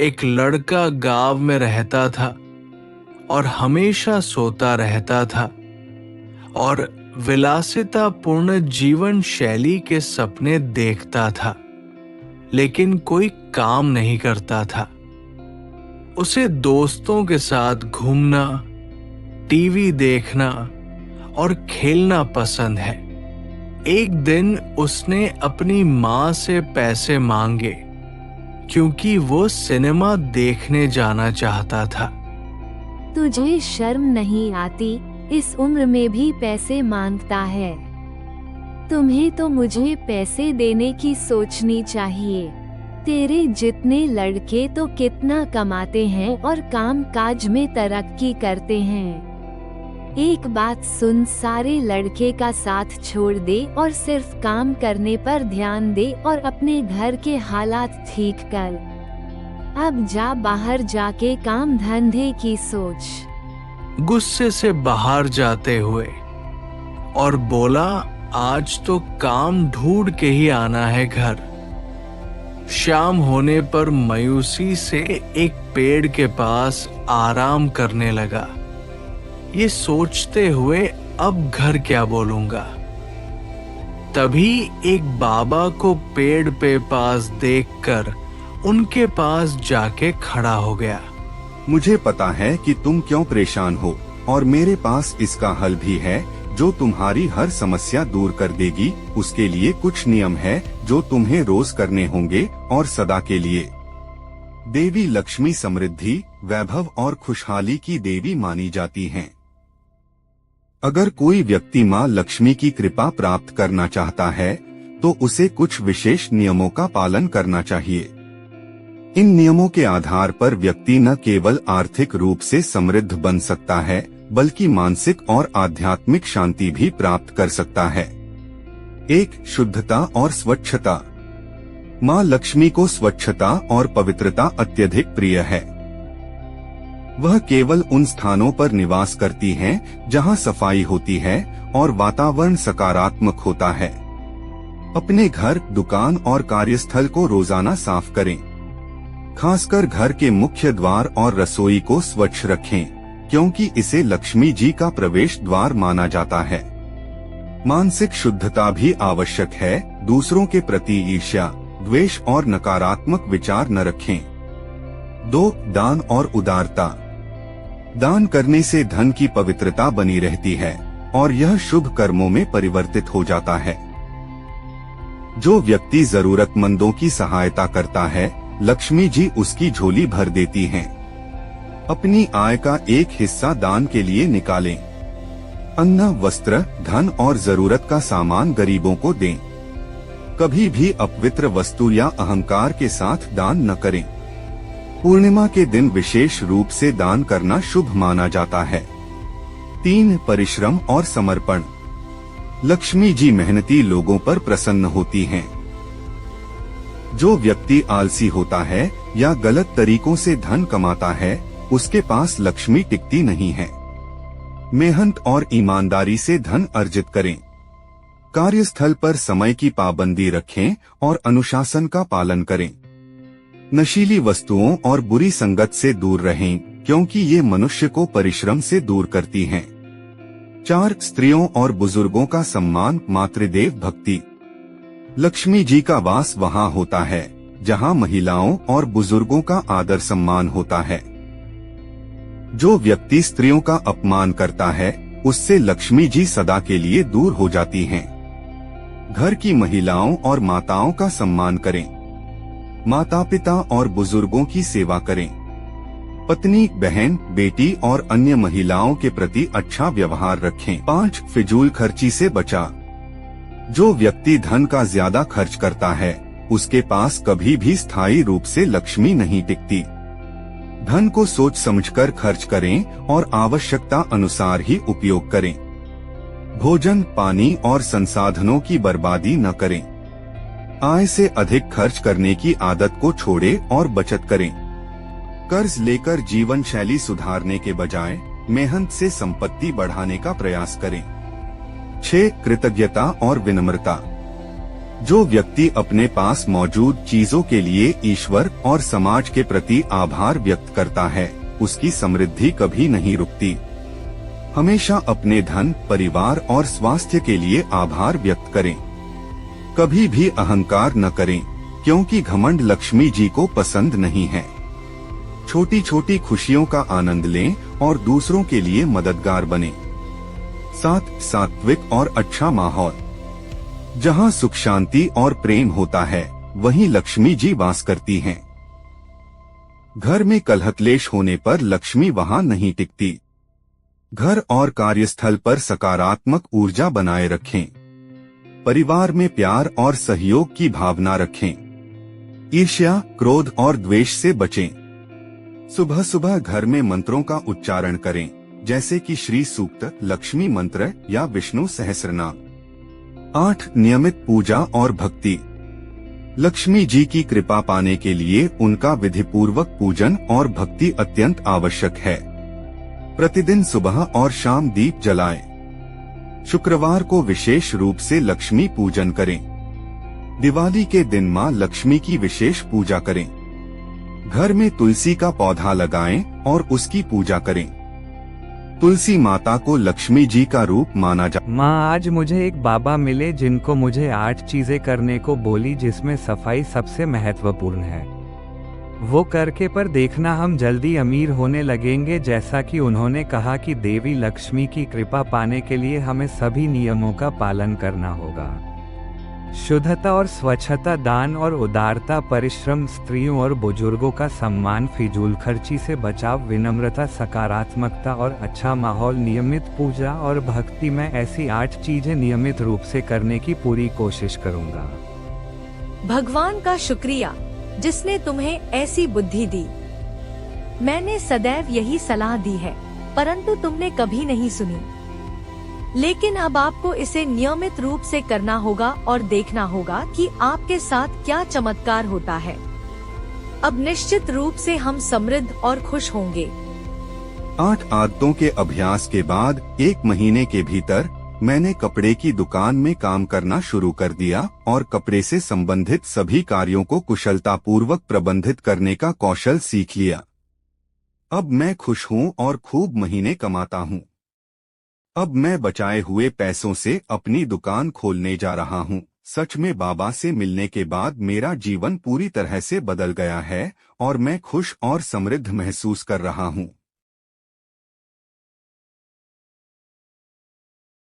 एक लड़का गांव में रहता था और हमेशा सोता रहता था और विलासितापूर्ण जीवन शैली के सपने देखता था, लेकिन कोई काम नहीं करता था। उसे दोस्तों के साथ घूमना, टीवी देखना और खेलना पसंद है। एक दिन उसने अपनी माँ से पैसे मांगे क्योंकि वो सिनेमा देखने जाना चाहता था। तुझे शर्म नहीं आती? इस उम्र में भी पैसे मांगता है। तुम्हें तो मुझे पैसे देने की सोचनी चाहिए। तेरे जितने लड़के तो कितना कमाते हैं और काम काज में तरक्की करते हैं। एक बात सुन, सारे लड़के का साथ छोड़ दे और सिर्फ काम करने पर ध्यान दे और अपने घर के हालात ठीक कर। अब जा, बाहर जाके काम धंधे की सोच। गुस्से से बाहर जाते हुए और बोला, आज तो काम ढूंढ के ही आना है घर। शाम होने पर मायूसी से एक पेड़ के पास आराम करने लगा, ये सोचते हुए अब घर क्या बोलूंगा। तभी एक बाबा को पेड़ पे पास देखकर उनके पास जाके खड़ा हो गया। मुझे पता है कि तुम क्यों परेशान हो और मेरे पास इसका हल भी है जो तुम्हारी हर समस्या दूर कर देगी। उसके लिए कुछ नियम है जो तुम्हें रोज करने होंगे और सदा के लिए। देवी लक्ष्मी समृद्धि, वैभव और खुशहाली की देवी मानी जाती हैं। अगर कोई व्यक्ति माँ लक्ष्मी की कृपा प्राप्त करना चाहता है तो उसे कुछ विशेष नियमों का पालन करना चाहिए। इन नियमों के आधार पर व्यक्ति न केवल आर्थिक रूप से समृद्ध बन सकता है बल्कि मानसिक और आध्यात्मिक शांति भी प्राप्त कर सकता है। 1. शुद्धता और स्वच्छता। माँ लक्ष्मी को स्वच्छता और पवित्रता अत्यधिक प्रिय है। वह केवल उन स्थानों पर निवास करती हैं जहां सफाई होती है और वातावरण सकारात्मक होता है। अपने घर, दुकान और कार्यस्थल को रोजाना साफ करें। खासकर घर के मुख्य द्वार और रसोई को स्वच्छ रखें, क्योंकि इसे लक्ष्मी जी का प्रवेश द्वार माना जाता है। मानसिक शुद्धता भी आवश्यक है। दूसरों के प्रति ईर्ष्या, द्वेष और नकारात्मक विचार न रखें। 2. दान और उदारता। दान करने से धन की पवित्रता बनी रहती है और यह शुभ कर्मों में परिवर्तित हो जाता है। जो व्यक्ति जरूरतमंदों की सहायता करता है, लक्ष्मी जी उसकी झोली भर देती हैं। अपनी आय का एक हिस्सा दान के लिए निकालें। अन्न, वस्त्र, धन और जरूरत का सामान गरीबों को दें। कभी भी अपवित्र वस्तु या अहंकार के साथ दान न करें। पूर्णिमा के दिन विशेष रूप से दान करना शुभ माना जाता है। 3. परिश्रम और समर्पण। लक्ष्मी जी मेहनती लोगों पर प्रसन्न होती हैं। जो व्यक्ति आलसी होता है या गलत तरीकों से धन कमाता है, उसके पास लक्ष्मी टिकती नहीं है। मेहनत और ईमानदारी से धन अर्जित करें। कार्यस्थल पर समय की पाबंदी रखें और अनुशासन का पालन करें। नशीली वस्तुओं और बुरी संगत से दूर रहें, क्योंकि ये मनुष्य को परिश्रम से दूर करती हैं। 4. स्त्रियों और बुजुर्गों का सम्मान, मातृदेव भक्ति। लक्ष्मी जी का वास वहाँ होता है जहाँ महिलाओं और बुजुर्गों का आदर सम्मान होता है। जो व्यक्ति स्त्रियों का अपमान करता है, उससे लक्ष्मी जी सदा के लिए दूर हो जाती हैं। घर की महिलाओं और माताओं का सम्मान करें। माता पिता और बुजुर्गों की सेवा करें। पत्नी, बहन, बेटी और अन्य महिलाओं के प्रति अच्छा व्यवहार रखें। 5. फिजूल खर्ची से बचा। जो व्यक्ति धन का ज्यादा खर्च करता है, उसके पास कभी भी स्थायी रूप से लक्ष्मी नहीं टिकती। धन को सोच समझकर खर्च करें और आवश्यकता अनुसार ही उपयोग करें। भोजन, पानी और संसाधनों की बर्बादी न करें। आय से अधिक खर्च करने की आदत को छोड़ें और बचत करें। कर्ज लेकर जीवन शैली सुधारने के बजाय मेहनत से संपत्ति बढ़ाने का प्रयास करें। 6. कृतज्ञता और विनम्रता। जो व्यक्ति अपने पास मौजूद चीजों के लिए ईश्वर और समाज के प्रति आभार व्यक्त करता है, उसकी समृद्धि कभी नहीं रुकती। हमेशा अपने धन, परिवार और स्वास्थ्य के लिए आभार व्यक्त करें। कभी भी अहंकार न करें, क्योंकि घमंड लक्ष्मी जी को पसंद नहीं है। छोटी छोटी खुशियों का आनंद लें और दूसरों के लिए मददगार बनें। 7. सात्विक और अच्छा माहौल। जहाँ सुख, शांति और प्रेम होता है, वहीं लक्ष्मी जी वास करती हैं। घर में कलह क्लेश होने पर लक्ष्मी वहाँ नहीं टिकती। घर और कार्यस्थल पर सकारात्मक ऊर्जा बनाए रखें। परिवार में प्यार और सहयोग की भावना रखें। ईर्ष्या, क्रोध और द्वेष से बचें। सुबह सुबह घर में मंत्रों का उच्चारण करें, जैसे कि श्री सूक्त, लक्ष्मी मंत्र या विष्णु सहस्रनाम। 8. नियमित पूजा और भक्ति। लक्ष्मी जी की कृपा पाने के लिए उनका विधिपूर्वक पूजन और भक्ति अत्यंत आवश्यक है। प्रतिदिन सुबह और शाम दीप जलाएं। शुक्रवार को विशेष रूप से लक्ष्मी पूजन करें। दिवाली के दिन मां लक्ष्मी की विशेष पूजा करें। घर में तुलसी का पौधा लगाएं और उसकी पूजा करें। तुलसी माता को लक्ष्मी जी का रूप माना जाता है। माँ, आज मुझे एक बाबा मिले जिनको मुझे 8 चीजें करने को बोली, जिसमें सफाई सबसे महत्वपूर्ण है। वो करके पर देखना, हम जल्दी अमीर होने लगेंगे। जैसा कि उन्होंने कहा कि देवी लक्ष्मी की कृपा पाने के लिए हमें सभी नियमों का पालन करना होगा। शुद्धता और स्वच्छता, दान और उदारता, परिश्रम, स्त्रियों और बुजुर्गों का सम्मान, फिजूल खर्ची से बचाव, विनम्रता, सकारात्मकता और अच्छा माहौल, नियमित पूजा और भक्ति। मैं ऐसी 8 चीजें नियमित रूप से करने की पूरी कोशिश करूंगा। भगवान का शुक्रिया जिसने तुम्हें ऐसी बुद्धि दी। मैंने सदैव यही सलाह दी है, परंतु तुमने कभी नहीं सुनी। लेकिन अब आपको इसे नियमित रूप से करना होगा और देखना होगा कि आपके साथ क्या चमत्कार होता है। अब निश्चित रूप से हम समृद्ध और खुश होंगे। 8 आदतों के अभ्यास के बाद 1 महीने के भीतर मैंने कपड़े की दुकान में काम करना शुरू कर दिया और कपड़े से संबंधित सभी कार्यों को कुशलतापूर्वक प्रबंधित करने का कौशल सीख लिया। अब मैं खुश हूँ और खूब महीने कमाता हूँ। अब मैं बचाए हुए पैसों से अपनी दुकान खोलने जा रहा हूँ। सच में बाबा से मिलने के बाद मेरा जीवन पूरी तरह से बदल गया है और मैं खुश और समृद्ध महसूस कर रहा हूँ।